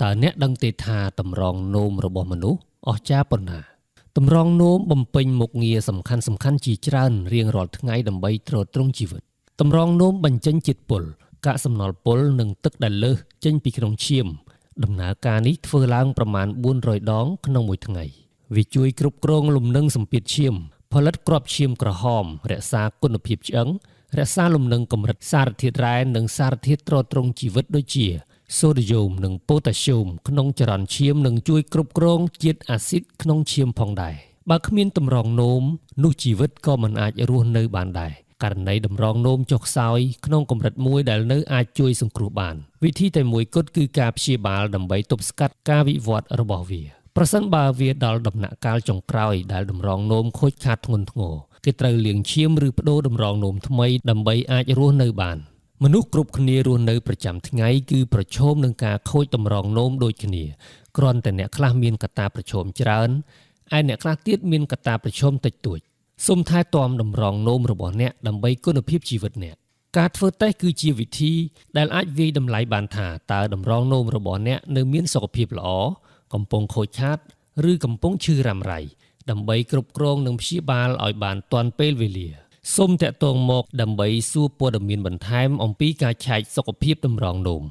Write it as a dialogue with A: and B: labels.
A: តើអ្នកដឹងទេថាតម្រងនោមរបស់មនុស្សអស្ចារ្យប៉ុណ្ណាតម្រងនោមបំពេញមុខងារសំខាន់ជាច្រើនរៀងរាល់ថ្ងៃដើម្បីទ្រទ្រង់ជីវិតតម្រងនោមបញ្ចេញជាតិពុលកាកសំណល់ពុលនិងទឹកដែលលើសចេញពីក្នុងឈាមដំណើរការនេះធ្វើឡើងប្រមាណ400ដងក្នុងមួយថ្ងៃវាជួយគ្រប់គ្រងលំនឹងសម្ពាធឈាមផលិតគ្រាប់ឈាមក្រហមរក្សាគុណភាពឆ្អឹងរក្សាលំនឹងកម្រិតសារធាតុរ៉ែនិងសារធាតុទ្រទ្រង់ជីវិតដូចជាសូដ្យូមនិងប៉ូតាស្យូមក្នុងចរន្តឈាមនិងជួយគ្រប់គ្រងជាតិអាស៊ីតក្នុងឈាមផងដែរបើគ្មានតម្រងនោមនោះជីវិតក៏មិនអាចរស់នៅបានដែរករណីតម្រងនោមចុះខ្សោយក្នុងកម្រិតមួយដែលនៅអាចជួយសង្គ្រោះបានវិធីតែមួយគត់គឺការព្យាបាលដើម្បីទប់ស្កាត់ការវិវត្តរបស់វាប្រសិនបើវាដល់ដំណាក់កាលចុងក្រោយដែលតម្រងនោមខូចខាតធ្ងន់ធ្ងរគេត្រូវលាងឈាមឬប្តូរតម្រងនោមថ្មីដើម្បីអាចរស់នៅបានមនុស្សគ្រប់គ្នារស់នៅប្រចាំថ្ងៃគឺប្រឈមនឹងការខូចតម្រងនោមដូចគ្នាគ្រាន់តែអ្នកខ្លះមានកត្តាប្រឈមច្រើនឯអ្នកខ្លះទៀតមានកត្តាប្រឈមតិចតួចសូមថែទាំតម្រងនោមរបស់អ្នកដើម្បីគុណភាពជីវិតអ្នកការធ្វើតេស្តគឺជាវិធីដែលអាចវាយតម្លៃបានថាតើតម្រងនោមរបស់អ្នកនៅមានសុខភាពល្អកំពុងខូចខាតឬកំពុងឈឺរ៉ាំរ៉ៃដើម្បីគ្រប់គ្រងនិងព្យាបាលឲ្យបានទាន់ពេលវេលាសូមតាក់ទងមកដើម្បីសួរព័ត៌មានបន្ថែមអំពីការឆែកសុខភាពតម្រងនោម